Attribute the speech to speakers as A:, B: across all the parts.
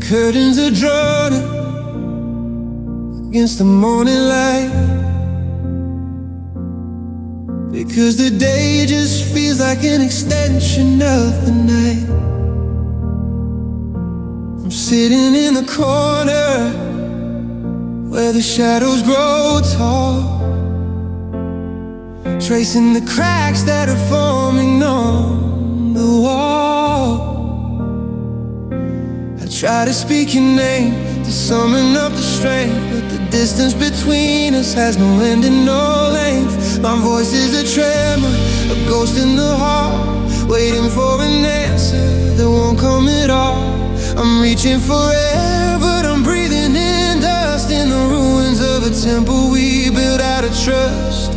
A: Curtains are drawn against the morning light, because the day just feels like an extension of the night. I'm sitting in the corner where the shadows grow tall, tracing the cracks that are forming on the wall. I try to speak your name to summon up the strength, but the distance between us has no end and no length. My voice is a tremor, a ghost in the heart, waiting for an answer that won't come at all. I'm reaching for air, but I'm breathing in dust, in the ruins of a temple we built out of trust.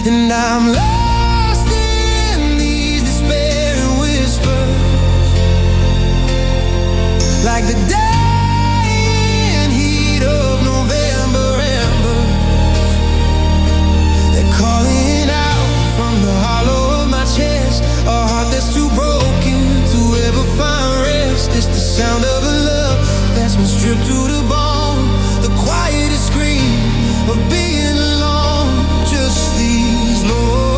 A: And I'm lost in these despairing whispers, like the dying heat of November embers. They're calling out from the hollow of my chest, a heart that's too broken to ever find rest. It's the sound of a love that's been stripped to the bone, the quietest scream of being alone. Just these low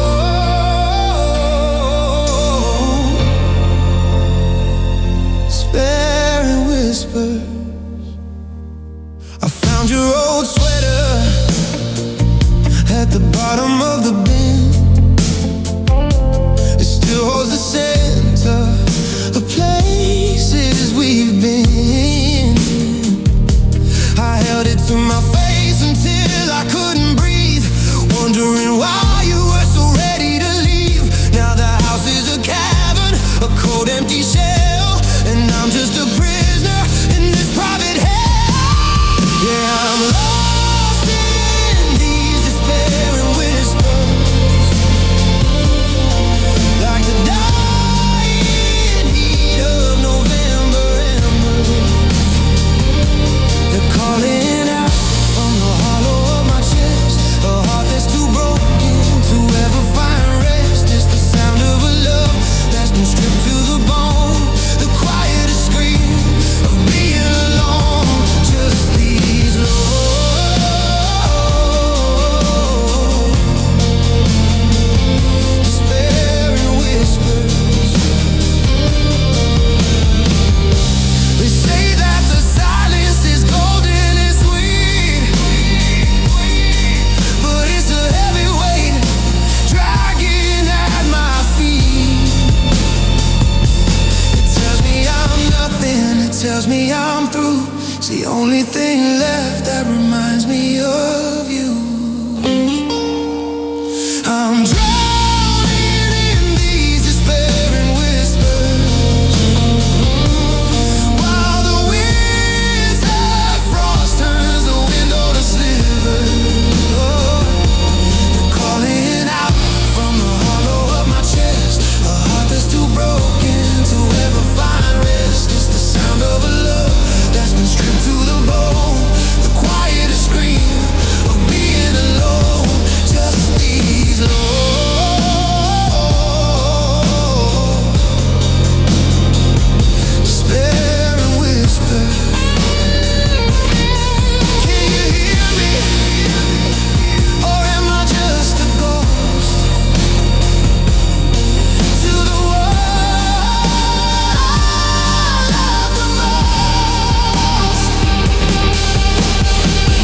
A: despairing whispers. I found your old sweater at the bottom of the bin. It still holds the center of places we've been. I held it to my face until I couldn't breathe, wondering why you were so ready to leave. Now the house is a cavern, a cold empty shell, and I'm just a prisoner in this private hell. Yeah, I'm lost in these despairing whispers, like the dying heat of November embers. They're calling out from the hollow of my chest, a heart that's too broken to ever find rest. It's the sound of a love that's been stripped to the bone, the quietest scream of being alone. Just these low despairing whispers. They say that the silence is golden and sweet, but it's a heavy weight dragging at my feet. It tells me I'm nothing, it tells me I'm through. It's the only thing left that reminds me of you. I'm drowning in these despairing whispers, while the winds of frost turns the window to slivers. Oh, they're calling out from the hollow of my chest, a heart that's too broken to ever find rest. It's the sound of a love that's been stripped to the bone, the quietest scream of being alone. Just these low despairing whispers. Can you hear me? Or am I just a ghost to the one I love the most?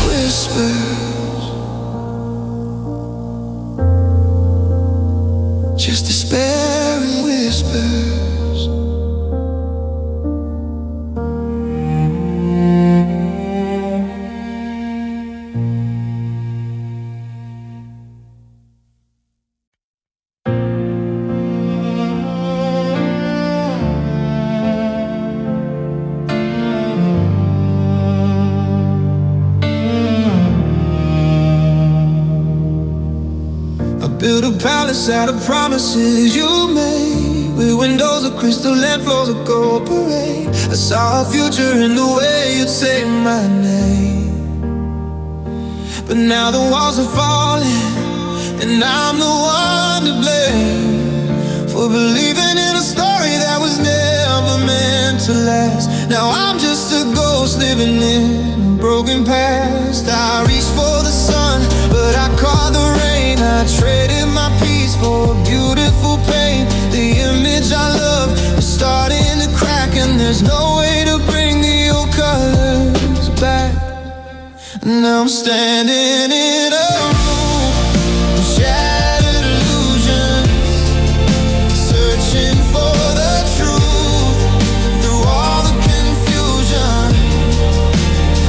A: Whispers, just despairing whispers. I built a palace out of promises you made, with windows of crystal and floors of gold parade. I saw a future in the way you'd say my name, but now the walls are falling, and I'm the one to blame for believing in a story that was never meant to last. Now I'm just a a ghost living in a broken past. I reached for the sun, but I caught the rain. I traded my peace for a beautiful pain. The image I love is starting to crack, and there's no way to bring the old colors back. And now I'm standing in a room of shattered illusions, searching for the truth through all the confusion.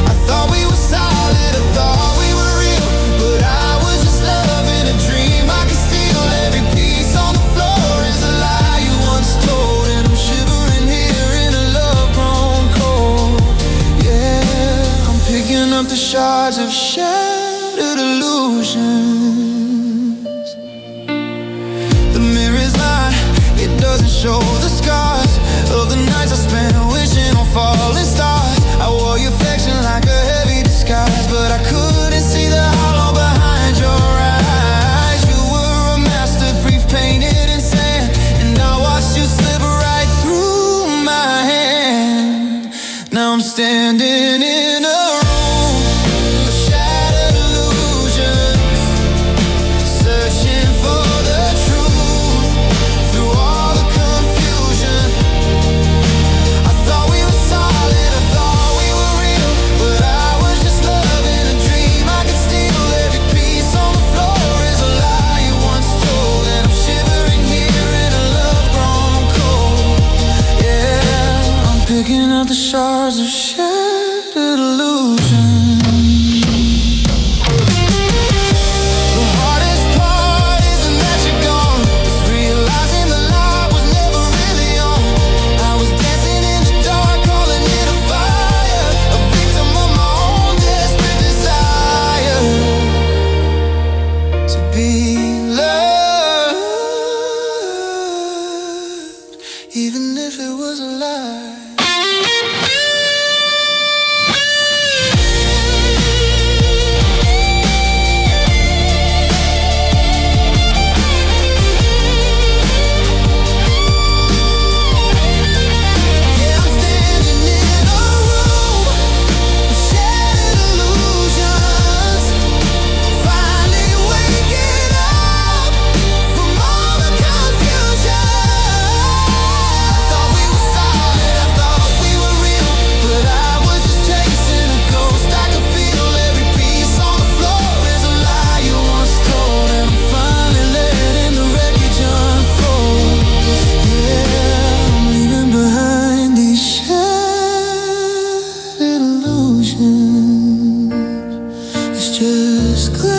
A: I thought we were solid, I thought we were real, but I was just loving a dream. I could steal every piece on the floor is a lie you once told, and I'm shivering here in a love grown cold. Yeah, I'm picking up the shards of shattered illusions. The mirror's light, it doesn't show the scars of the nights I spent wishing on falling stars. I wore your affection like a heavy disguise, but I couldn't see the hollow behind your eyes. You were a masterpiece painted in sand, and I watched you slip right through my hand. Now I'm standing in a room of shattered illusions, searching for the truth through all the confusion. I thought we were solid, I thought we were real, but I was just loving a dream. I could steal every piece on the floor is a lie you once told, and I'm shivering here in a love grown cold. Yeah, I'm picking up the shards of shattered illusions. The hardest part isn't that you're gone, it's realizing the light was never really on. I was dancing in the dark, calling it a fire, a victim of my own desperate desire to be loved, even if it was a lie. Yeah, I'm standing in a room of shattered illusions, finally waking up from all the confusion. I thought we were solid, I thought we were real, but I was just chasing a ghost. I could feel every piece on the floor is a lie you once told, and I'm finally letting the wreckage unfold. Yeah, I'm leaving behind these shattered illusions. It's just glass,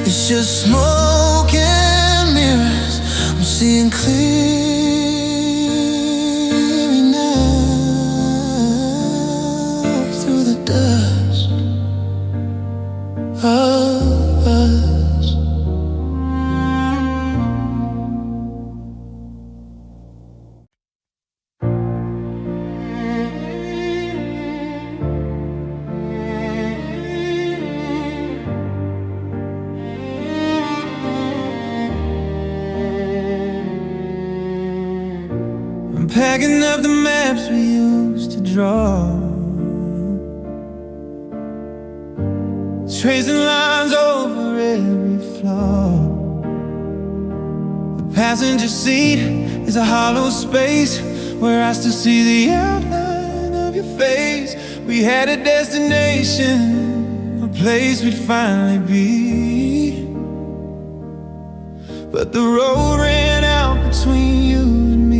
A: it's just smoke and mirrors. I'm seeing clearly now through the dust of us. I'm packing up the maps we used to draw, tracing lines over every flaw. The passenger seat is a hollow space where I still see the outline of your face. We had a destination, a place we'd finally be, but the road ran out between you and me.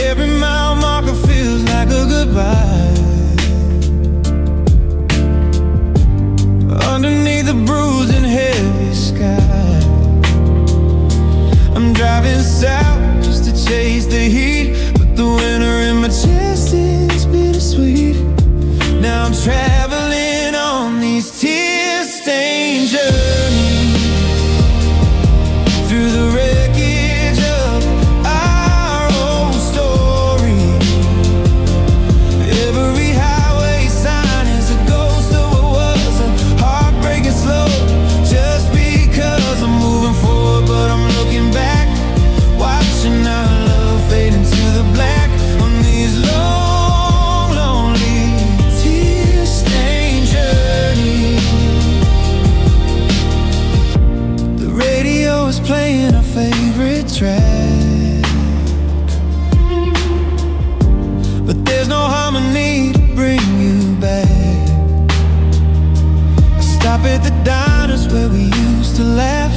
A: Every mile marker feels like a goodbye. Underneath the bruising heavy sky, I'm driving south just to chase the heat, but the winter in my chest is bittersweet. Now I'm traveling on these tear-stained journeys through the wreckage of our old story. Every highway sign is a ghost of what was, a heartbreaking slow, just because favorite track, but there's no harmony to bring you back. I stop at the diners where we used to laugh.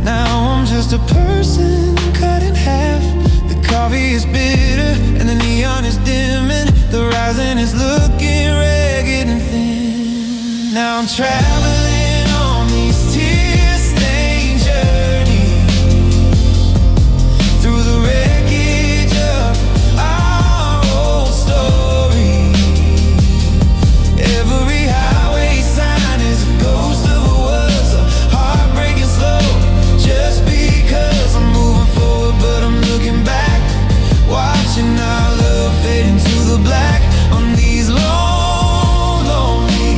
A: Now I'm just a person cut in half. The coffee is bitter and the neon is dimming. The horizon is looking ragged and thin. Now I'm traveling on these tear-stained journeys through the wreckage of our old story. Every highway sign is a ghost of a was, a heartbreaking slow. Just because I'm moving forward but I'm looking back, watching our love fade into the black on these long, lonely,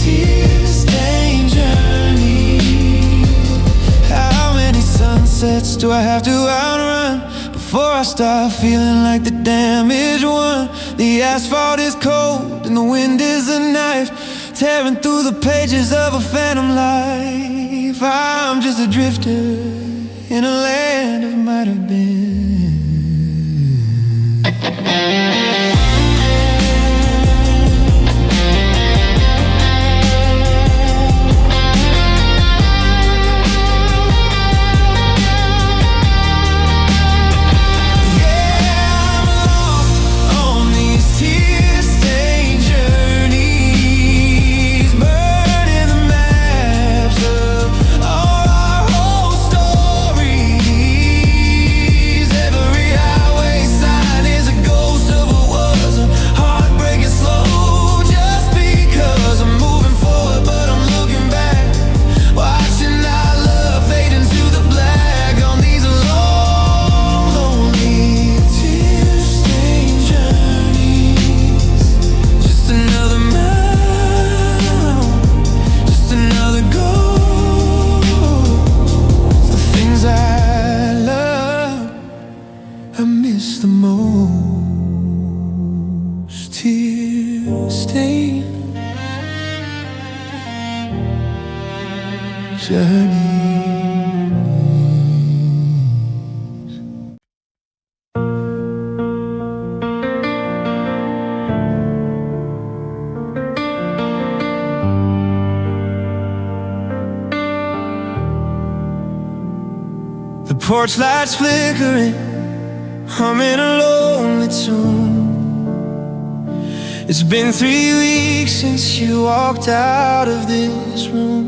A: tear-stained journeys. How many sunsets do I have to outrun before I start feeling like the damaged one? The asphalt is cold and the wind is a knife, tearing through the pages of a phantom life. I'm just a drifter in a land of might have been. Porch lights flickering, I'm in a lonely tune. It's been 3 weeks since you walked out of this room.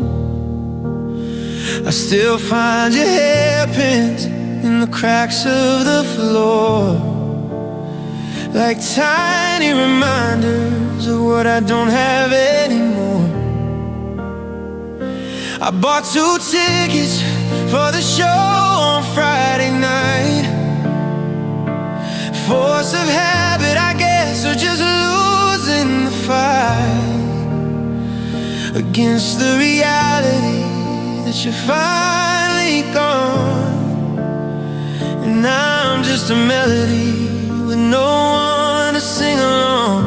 A: I still find your hairpins in the cracks of the floor, like tiny reminders of what I don't have anymore. I bought 2 tickets for the show on Friday night. Force of habit, I guess, or just losing the fight against the reality that you're finally gone. And I'm just a melody with no one to sing along.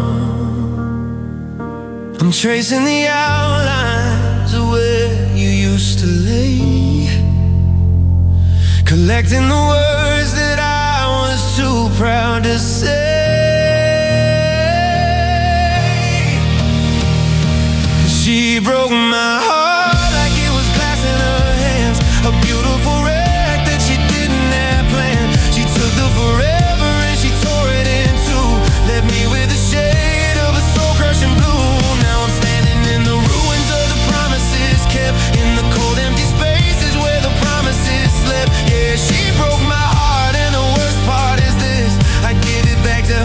A: I'm tracing the outlines of where you used to lay, collecting the words that I was too proud to say. She broke my heart like it was glass in her hands, a beautiful wreck that she didn't have planned. She took the forever and she tore it in two, left me with a shade of a soul-crushing blue. Now I'm standing in the ruins of the promises kept, in the cold empty spaces where the promises slept. Yeah, she broke my heart, and the worst part is this: I give it back to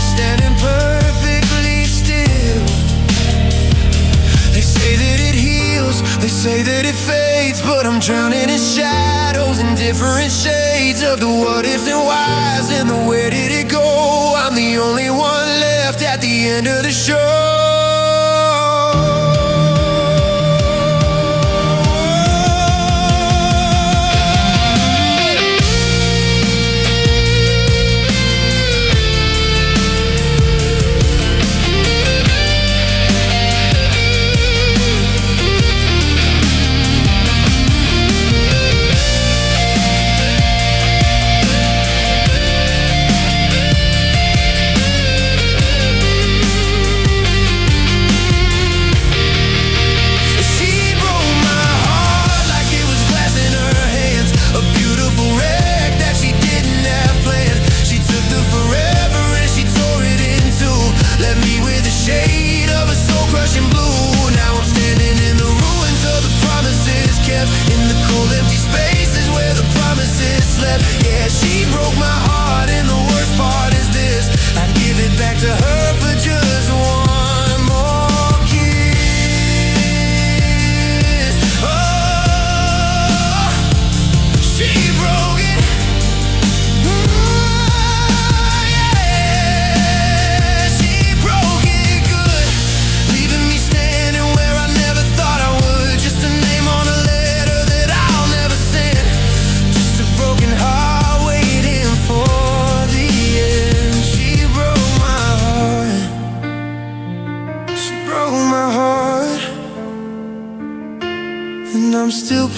A: standing perfectly still. They say that it heals, they say that it fades, but I'm drowning in shadows in different shades of the what ifs and whys and the where did it go. I'm the only one left at the end of the show.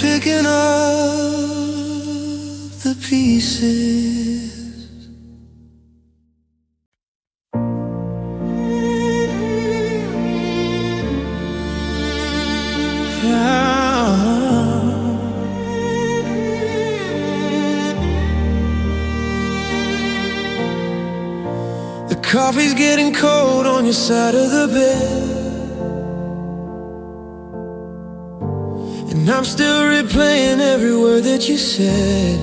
A: Picking up the pieces. The coffee's getting cold on your side of the bed, and I'm still replaying every word that you said.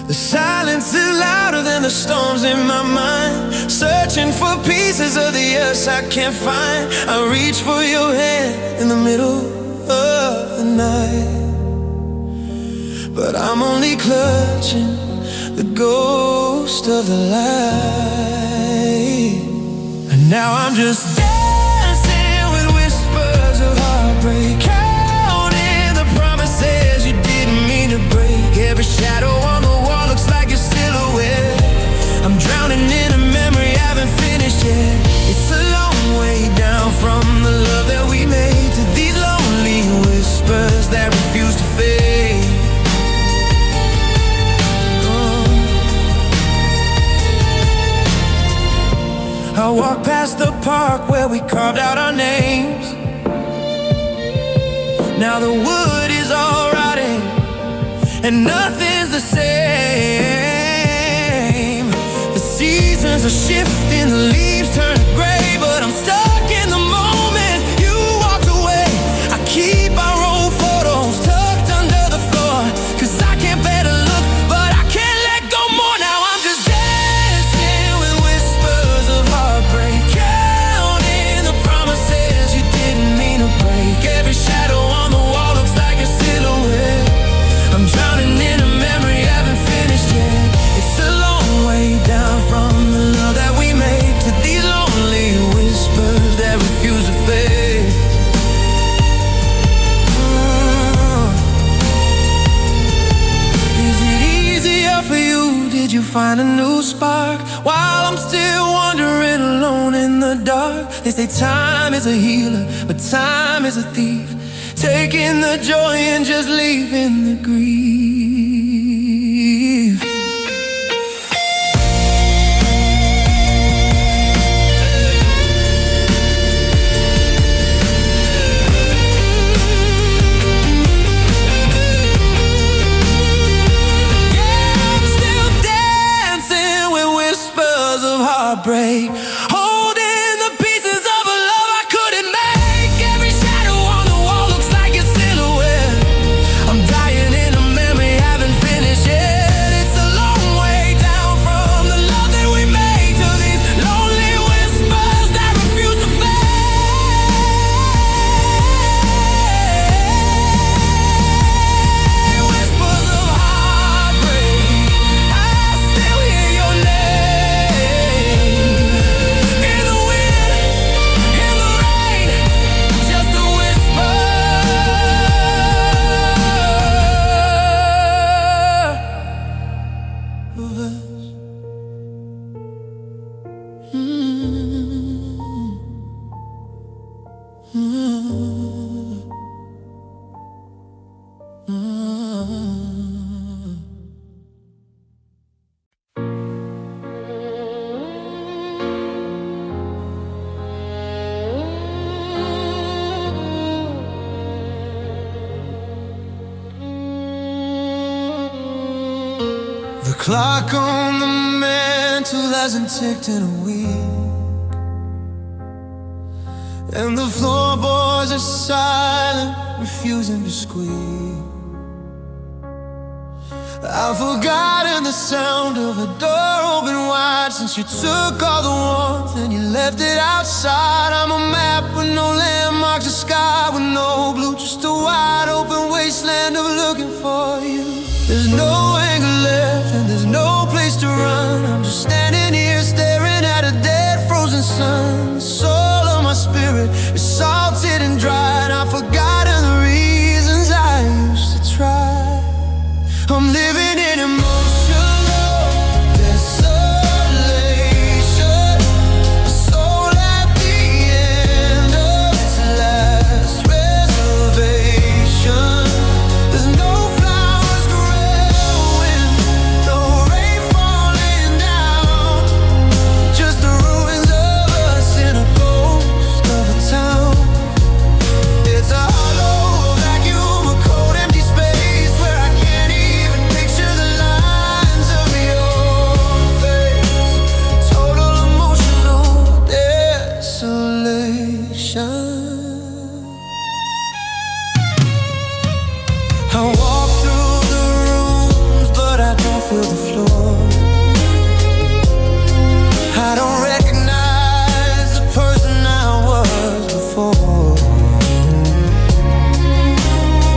A: The silence is louder than the storms in my mind, searching for pieces of the us I can't find. I reach for your hand in the middle of the night, but I'm only clutching the ghost of the light. And now I'm just heartbreak, counting the promises you didn't mean to break. Every shadow on the wall looks like your silhouette. I'm drowning in a memory I haven't finished yet. It's a long way down from the love that we made to these lonely whispers that refuse to fade. I walk past the park where we carved out our names. Now the wood is all rotting and nothing's the same. The seasons are shifting, the leaves turn gray, but I'm stuck in the moment you walked away. I keep our old photos tucked under the floor, 'cause I can't bear to look, but I can't let go more. Now I'm just dancing with whispers of heartbreak, counting the promises you didn't mean to break. Every shadow on the wall looks like a silhouette. I'm drowning in a memory I haven't finished yet. It's a long way down from the love that we made to these lonely whispers that refuse to fade. Is it easier for you? Did you find a new spark while I'm still wandering alone in the dark? They say time is a healer, but time is a thief, taking the joy and just leaving the grief. Yeah, I'm still dancing with whispers of heartbreak, holding the pieces of a love I couldn't make. Every shadow on the wall looks like a silhouette. I'm dying in a memory Clock on the mantle hasn't ticked in a week, and the floorboards are silent, refusing to squeak. I've forgotten the sound of a door open wide since you took all the warmth and you left it outside. I'm a map with no landmarks, a sky with no blue, just a wide open wasteland of looking for you. There's no anger left and there's no place to run. I'm just standing here staring at a dead frozen sun. The soul of my spirit is salted and dry, and I've forgotten the reasons I used to try. I'm living in emotional desolation, a soul at the end of its last reservation. There's no flowers growing, no rain falling down, just the ruins of us in a ghost of a town. It's a hollow vacuum, a cold empty space where I can't even picture the lines of your face. Total emotional desolation. I walk through the rooms, but I don't feel the floor. I don't recognize the person I was before.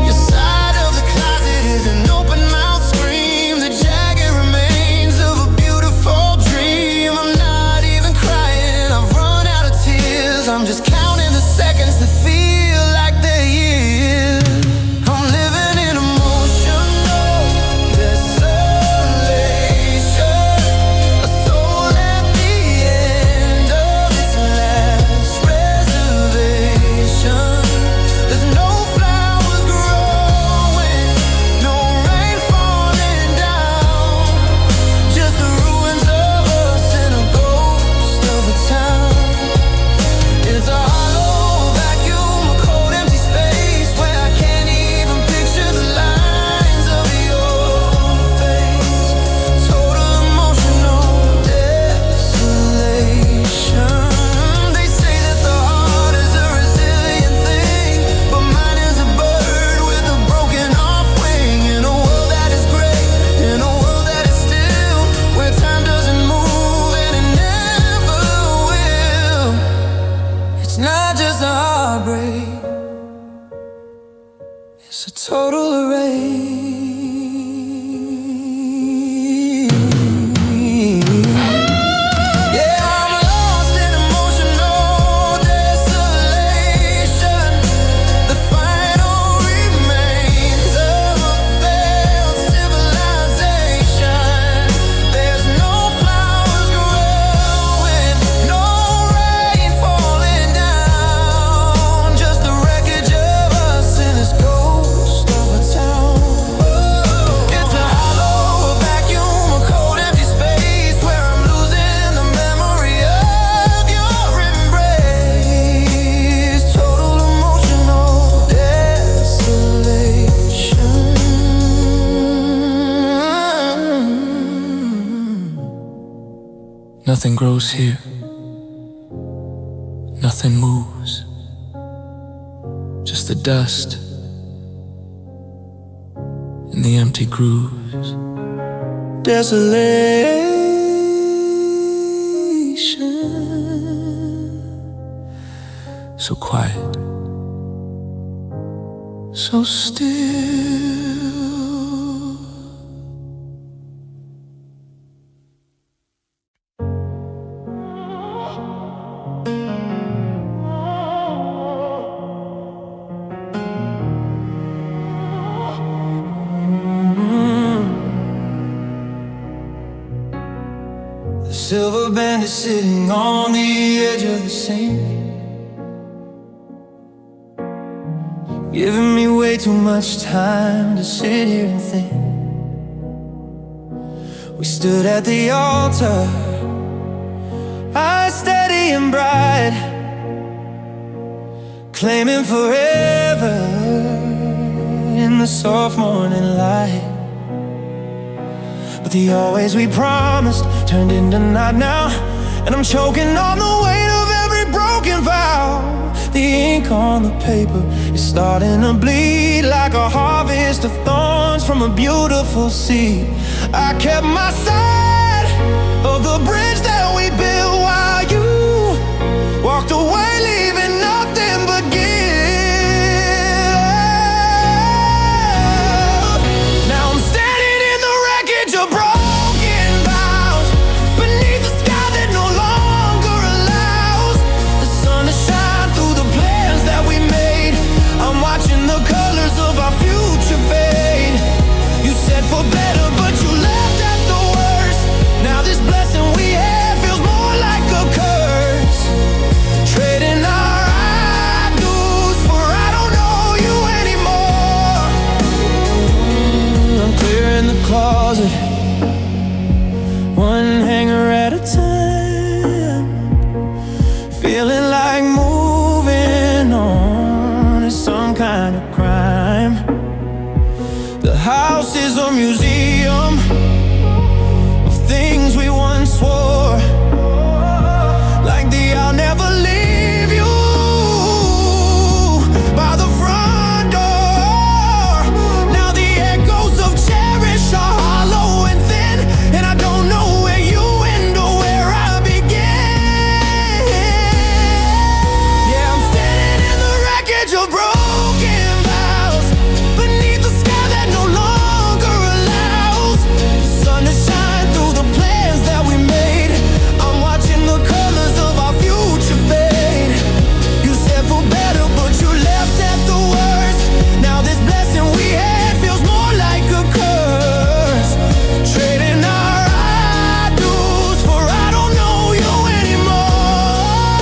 A: Your side of the closet is an open mouth scream, the jagged remains of a beautiful dream. I'm not even crying, I've run out of tears. I'm just counting the seconds that feel like they're years. I'm living in emotional desolation, a soul at the end of its last reservation. There's no flowers growing, no rain falling down, just the ruins of us in a ghost of a town. It's a hollow vacuum, a cold empty space where I can't even picture the lines of your face. Total emotional desolation. They say that the heart is a resilient thing, but mine is a bird with a broken off wing. In a world that is gray, in a world that is still, where time doesn't move and it never will. It's not just a heartbreak, it's a total array. Yeah, I'm lost in emotional desolation, the final remains of a failed civilization. There's no flowers growing, no rain falling down, just the wreckage of us in this ghost of a town. It's a hollow vacuum, a cold empty space where I'm losing the memory of your embrace. Total emotional desolation.
B: Nothing grows here, nothing moves, just the dust and the empty grooves.
A: Desolation,
B: So quiet,
A: so still. The silver band is sitting on the edge of the sink, giving me way too much time to sit here and think. We stood at the altar, eyes steady and bright, claiming forever in the soft morning light. but the always we promised turned into not now. And I'm choking on the weight of every broken vow. The ink on the paper is starting to bleed like a harvest of thorns from a beautiful seed. I kept my side of the bridge that we built while you walked away, leaving nothing but guilt. Now I'm standing in the wreckage of broken vows, beneath the sky that no longer allows the sun to shine through the plans that we made. I'm watching the colors of our future fade. You said for better, but you left at the worst. Now this blessing we had feels more like a curse. Trading our I-dos for I don't know you anymore. I'm clearing the closet, one hanger at a time. Feeling like moving on is some kind of crime. The house is a museum of things we once swore, like the I'll never leave you by the front door. Now the echoes of cherish are hollow and thin, and I don't know where you end or where I begin. Yeah, I'm standing in the wreckage of broken vows, beneath the sky that no longer allows the sun to shine through the plans that we made. I'm watching the colors of our future fade. You said for better, but you left at the worst. Now this blessing we had feels more like a curse. Trading our I-dos for I don't know you anymore.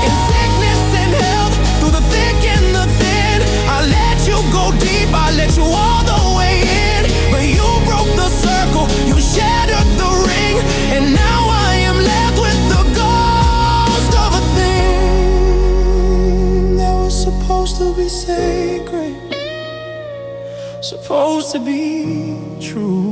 A: In sickness and health, through the thick and the thin, I let you go deep, I let you all the way in. But you broke the circle, you shattered the ring, and now I am left with the ghost of a thing that was supposed to be sacred, supposed to be true.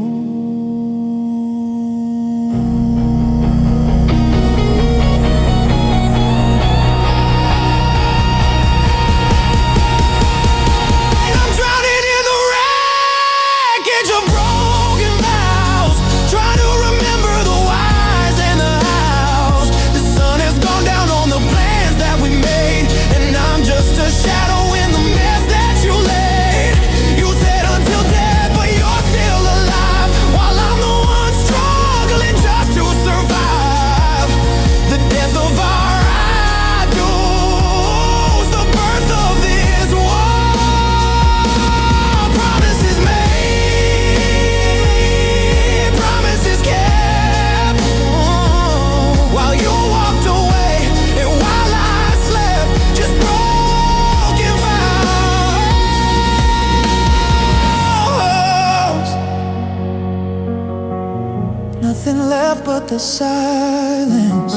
A: I'm drowning in the wreckage of broken vows, trying to remember the whys and the hows. The sun has gone down on the plans that we made, and I'm just a shadow in the mess that you laid. You said until death, but you're still alive, while I'm the one struggling just to survive. The death of our idols, the birth of this war. Promises made, promises kept. While you walked away and while I slept, just broken vows. Nothing left but the silence.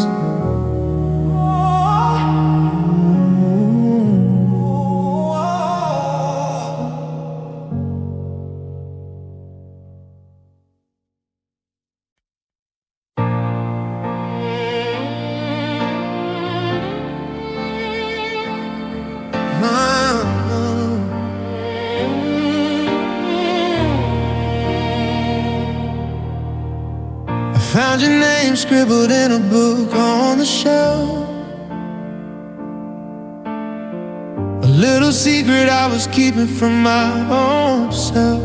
A: I found your name scribbled in a book on the shelf, a little secret I was keeping from my own self.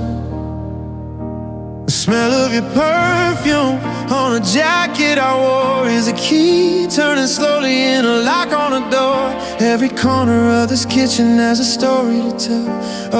A: The smell of your perfume on a jacket I wore is a key, turning slowly in a lock on a door. Every corner of this kitchen has a story to tell,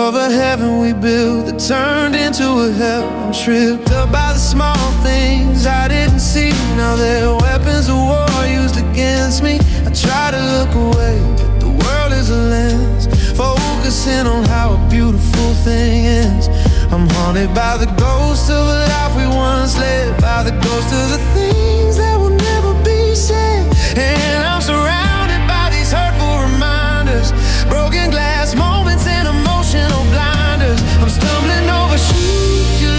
A: of a heaven we built that turned into a hell. I'm tripped up by the small things I didn't see. Now they're weapons of war used against me. I try to look away, but the world is a lens, focusing on how a beautiful thing ends. I'm haunted by the ghost of a life we once led, by the ghost of the things that will never be said. And I'm surrounded by these hurtful reminders, broken glass moments and emotional blinders. I'm stumbling over shoes you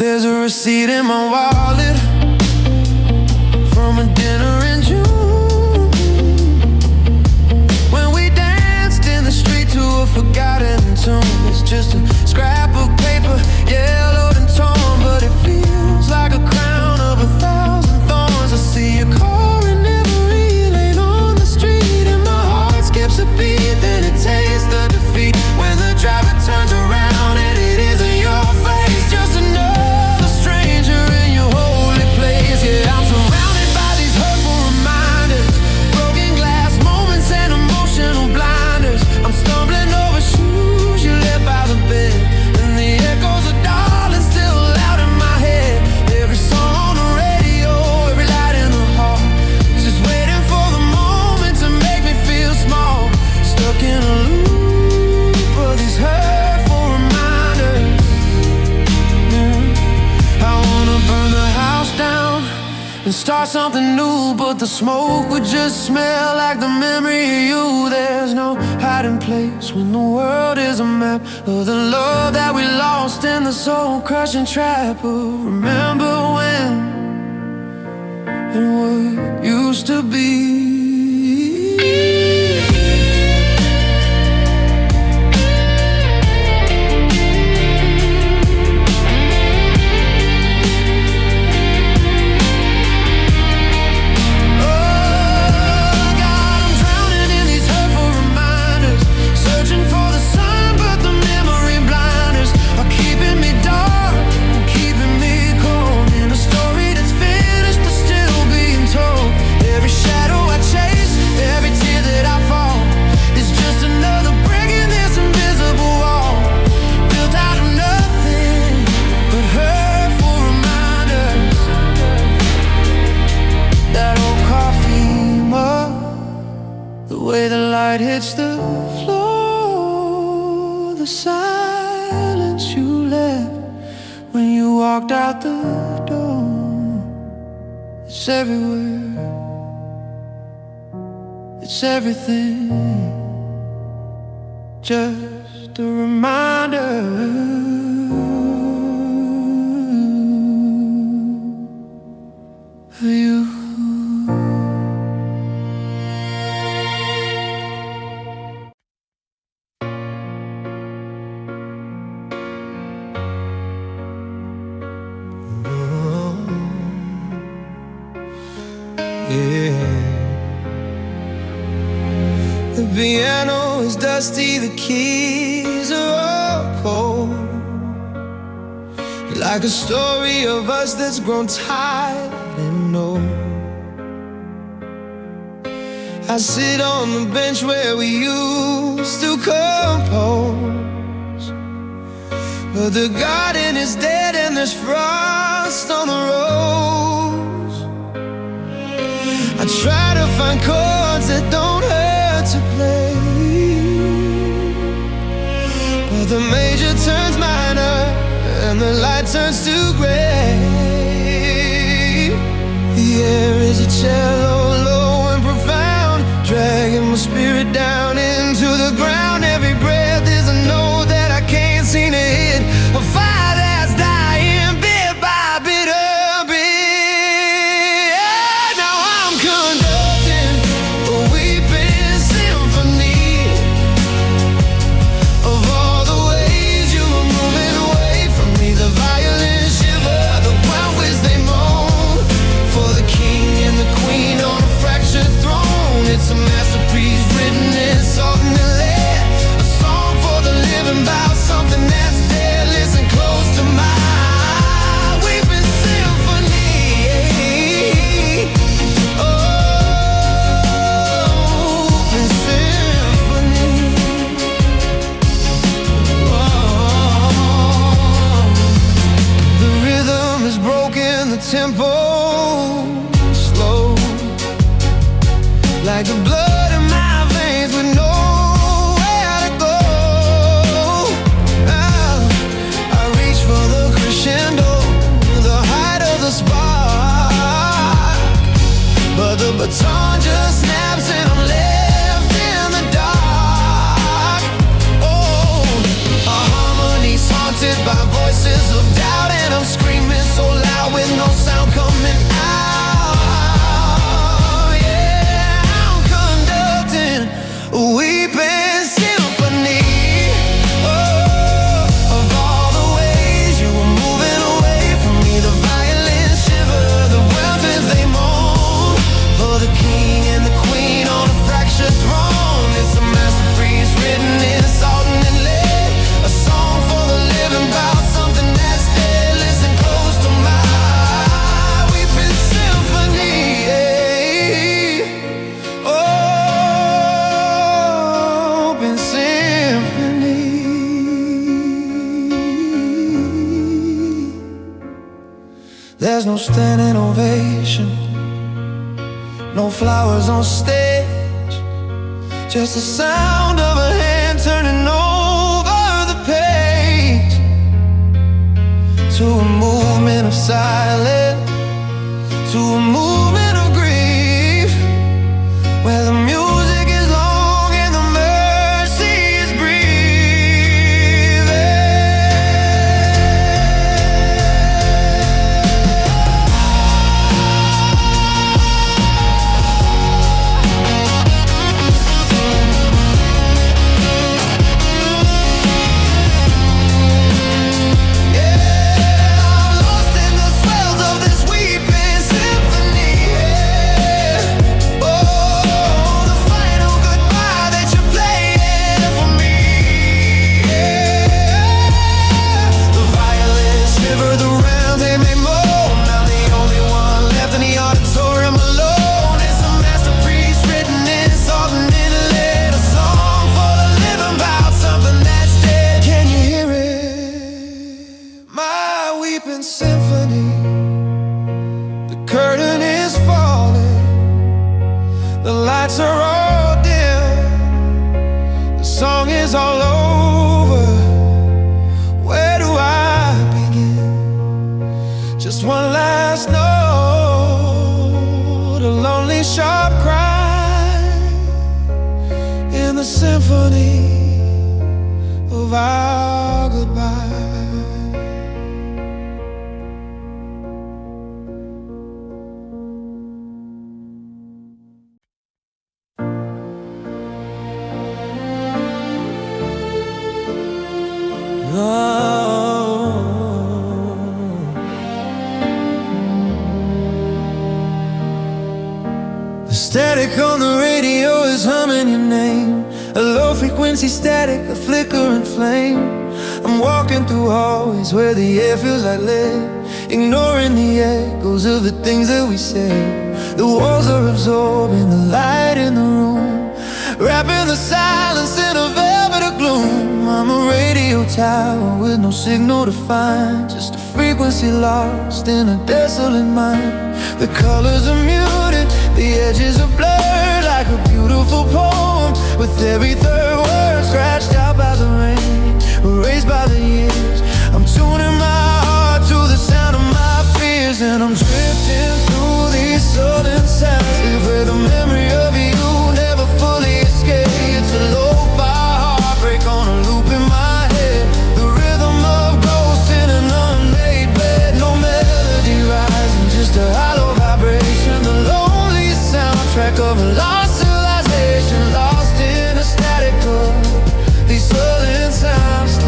A: There's a receipt in my wallet from a dinner in June, when we danced in the street to a forgotten tune. It's just a scrap of paper, yellowed and torn, but it feels like a crown of 1,000 thorns. I see a car in every lane on the street, and my heart skips a beat, then it tastes the defeat when the driver turns around and it isn't your face, just another stranger in your holy place. Yeah, I'm surrounded by these hurtful reminders, broken glass moments and emotional blinders. I'm stumbling over shoes you left by the bed, and the echoes of darling still loud in my head. Every song on the radio, every light in the hall is just waiting for the moment to make me feel small. Stuck in a loop of these hurtful reminders. I wanna burn the house down and start something new, but the smoke would just smell like the memory of you. There's no hiding place when the world is a map of the love that we lost in the soul-crushing trap of remember when and what used to be. Hits the floor, the silence you left when you walked out the door. It's everywhere, it's everything, just a reminder of you. The piano is dusty, the keys are all cold, like a story of us that's grown tired and old. I sit on the bench where we used to compose, but the garden is dead and there's frost on the rose. I try to find chords that don't hurt to play, but the major turns minor and the light turns to gray. The air is a cello, low and profound, dragging my spirit down into the ground. Every breath is a note that I can't seem to hit, a fire that's dying bit by bit. Now I'm conducting a weeping symphony of all the ways you were moving away from me. The violins shiver, the ground winds they moan, for the king There's no standing ovation, no flowers on stage, just the sound of a hand turning over the page, to a movement of silence, to a movement of grief, where the music is long and the mercy is symphony. The curtain is falling, the lights are all dim, the song is all over. Where do I begin? Just one last note, a lonely sharp cry in the symphony of our goodbye. The static on the radio is humming your name, a low frequency static, a flickering flame. I'm walking through hallways where the air feels like lead, ignoring the echoes of the things that we say. The walls are absorbing the light in the room, wrapping the silence in a velvet of gloom. I'm a radio tower with no signal to find, just a frequency lost in a desolate mind. The colors are muted, the edges are blurred, like a beautiful poem, with every third word scratched out by the rain, erased by the years. I'm tuning my heart to the sound of my fears, and I'm drifting through these sullen sounds, where the memory of you never fully escapes. It's a lo-fi heartbreak on a loop in my head, the rhythm of ghosts in an unmade bed. No melody rising, just a hollow vibration, the lonely soundtrack of a lost civilization, lost in a static of these sullen sounds.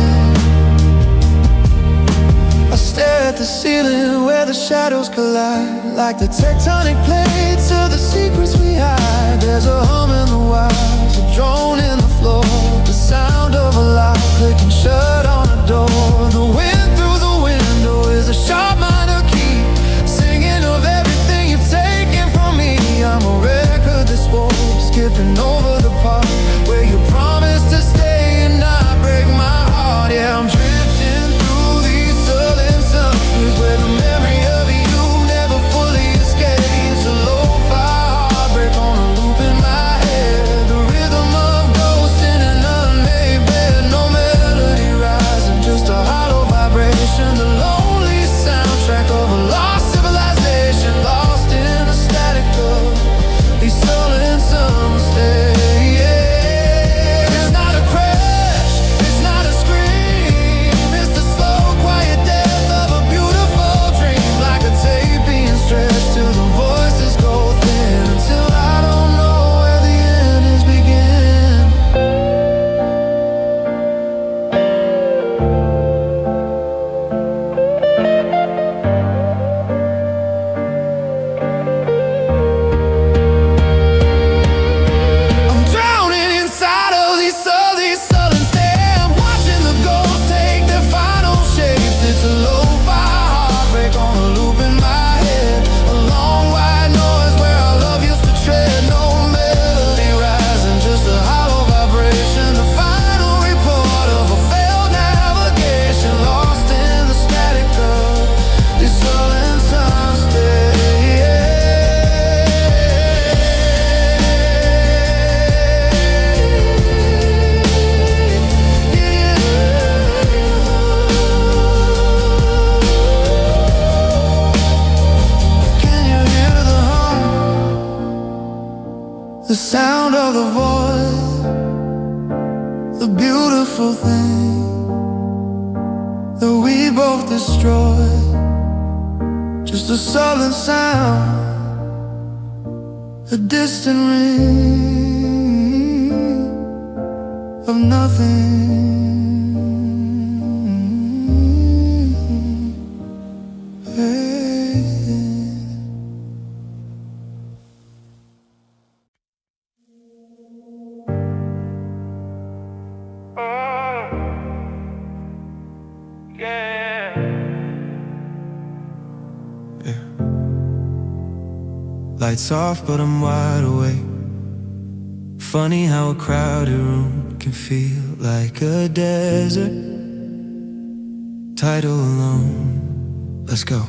A: I stare at the ceiling where the shadows collide, like the tectonic plates of the secrets we hide. There's a hum in the wires, a drone in the floor, the sound of a lock clicking shut on a door. The wind through the window is a sharp minor key, singing of everything you've taken from me. I'm a record that's warm, skipping over the part where you promised to stay and not break my heart. Yeah, I'm drifting through these sullen sunsets, where the memory of you never fully escapes. A lo-fi heartbreak on a loop in my head, the rhythm of ghosts in an unmade bed. No melody both destroyed. Just a sullen sound, a distant ring of nothing.
C: Lights off, but I'm wide awake. Funny how a crowded room can feel like a desert. Title alone, let's go.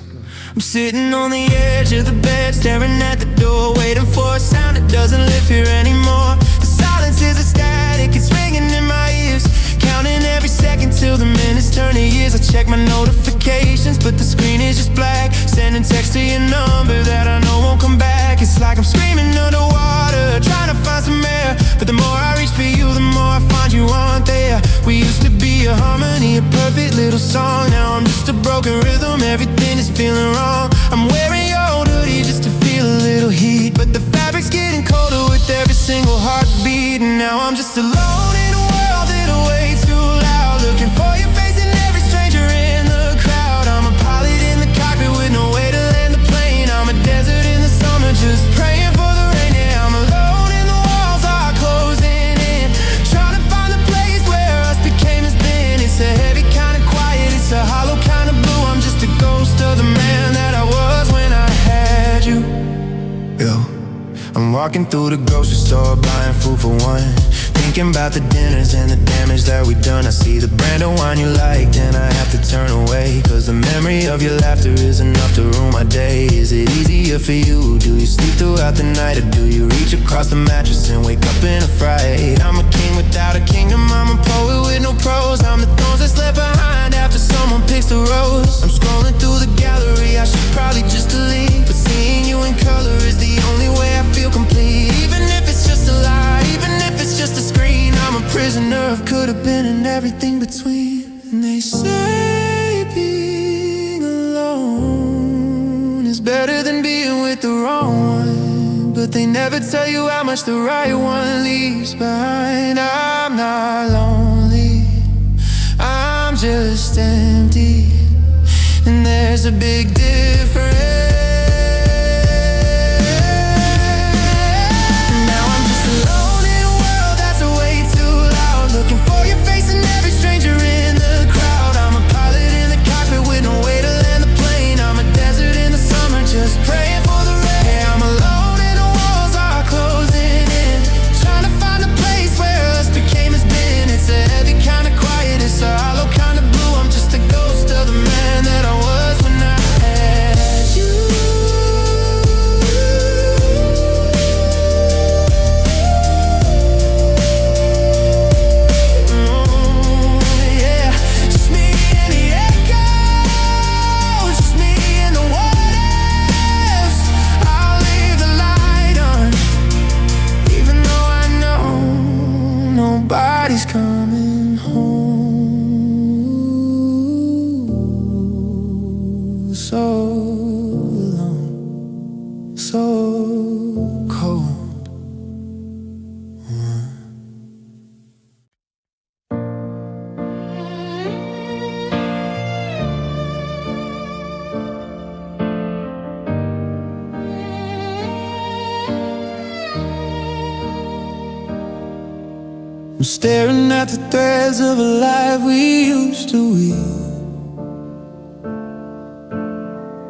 C: I'm sitting on the edge of the bed, staring at the door, waiting for a sound that doesn't live here anymore. The silence is ecstatic, it's ringing in my ears, counting every second till the minutes turn to years. I check my notifications, but the screen is just black, sending text to your number that I know won't come back. It's like I'm screaming underwater, trying to find some air, but the more I reach for you, the more I find you aren't there. We used to be a harmony, a perfect little song. Now I'm just a broken rhythm, everything is feeling wrong. I'm wearing your old hoodie just to feel a little heat, but the fabric's getting colder with every single heartbeat. And now I'm just alone in a world that'll way too loud, looking for your face in every stranger in the crowd. I'm a pilot in the cockpit with no way to land the plane. I'm a desert in the summer, just praying for the rain. Yeah, I'm alone and the walls are closing in, trying to find the place where us became has been. It's a heavy kind of quiet, it's a hollow kind of blue. I'm just a ghost of the man that I was when I had you. Yo, I'm walking through the grocery store, buying food for one, thinking about the dinners and the damage that we done. I see the brand of wine you liked and I have to turn away, cause the memory of your laughter is enough to ruin my day. Is it easier for you? Do you sleep throughout the night, or do you reach across the mattress and wake up in a fright? I'm a king without a kingdom, I'm a poet with no prose. I'm the thorns that's left behind after someone picks the rose. I'm scrolling through the gallery, I should probably just delete, but seeing you in color is the only way I feel complete. Even if it's just a lie, even if it's just a screen, I'm a prisoner of could have been and everything between. And they say being alone is better than being with the wrong one, but they never tell you how much the right one leaves behind. I'm not lonely, I'm just empty, and there's a big difference. Looking for your face in every stranger in the crowd. I'm a pilot in the cockpit with no way to land the plane. I'm a desert in the summer, just praying for the rain. Yeah, I'm alone and the walls are closing in, trying to find a place where us became has been. It's a heavy kind of quiet, it's a hollow kind of blue. I'm just a ghost of the man that I was when I had you. Nobody's coming home. So alone, so cold. I'm staring at the threads of a life we used to weave,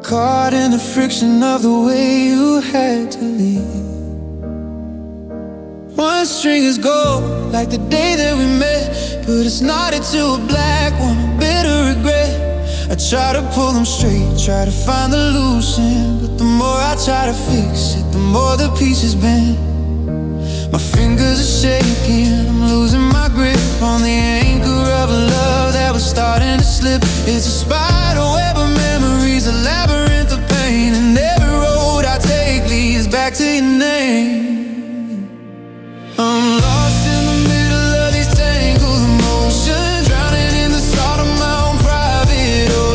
C: caught in the friction of the way you had to leave. One string is gold, like the day that we met, but it's knotted to a black one, a bitter regret. I try to pull them straight, try to find the loose end, but the more I try to fix it, the more the pieces bend. My fingers are shaking, I'm losing my grip on the anchor of a love that was starting to slip. It's a spider web of memories, a labyrinth of pain, and every road I take leads back to your name. I'm lost in the middle of these tangled emotions, drowning in the salt of my own private ocean.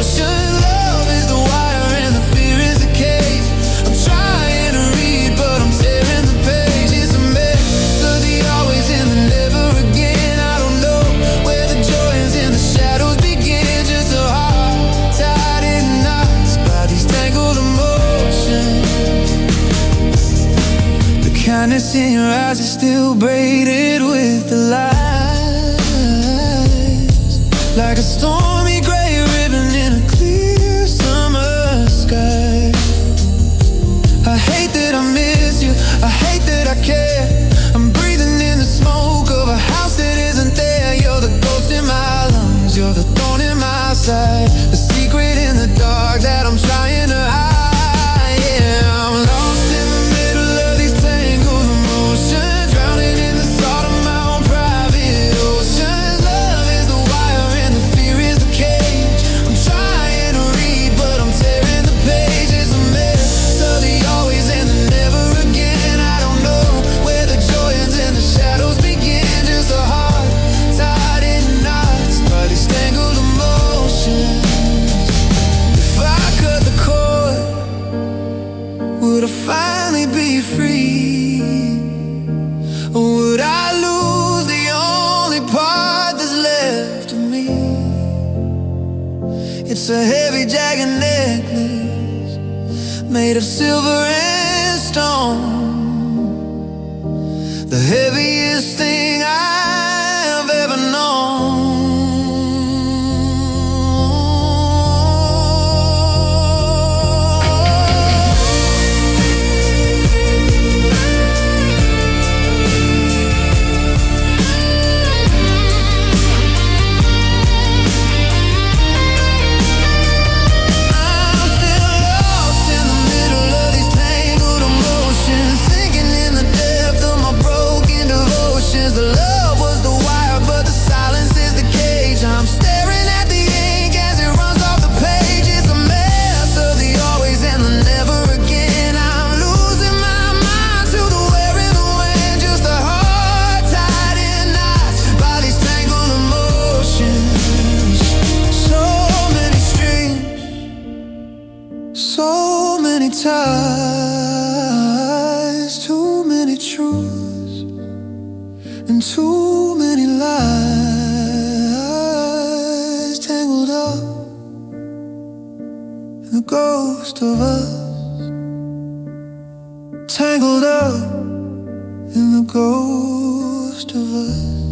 C: sadness in your eyes is still braided with the lights, like a stormy gray ribbon in a clear summer sky. I hate that I miss you, I hate that I care. I'm breathing in the smoke of a house that isn't there. You're the ghost in my lungs, you're the thorn in my side, the secret in the dark that I'm trying to hide. Yeah, I'm lost in the middle of these tangled emotions, drowning in the salt of my own private oceans. Love is the wire and the fear is the cage. I'm trying to read but I'm tearing the pages. A mess of the always and the never again. I don't know where the joy ends and the shadows begin. Just a heart tied in knots by these tangled emotions. If I cut the cord, would I finally be free? Or would I lose the only part that's left of me? It's a heavy jagged necklace made of silver and stone, the heaviest thing I've ever known. I'm still lost in the middle of these tangled emotions, sinking in the depth of my broken devotions. The love was the wire, but the silence is the cage. I'm staring at the ink as it runs off the page. It's a mess of the always and the never again. I'm losing my mind to the where and the when. Just a heart tied in knots by these tangled emotions. So many strings, so many ties, too many truths and too many lies, tangled up in the ghost of us, tangled up in the ghost of us.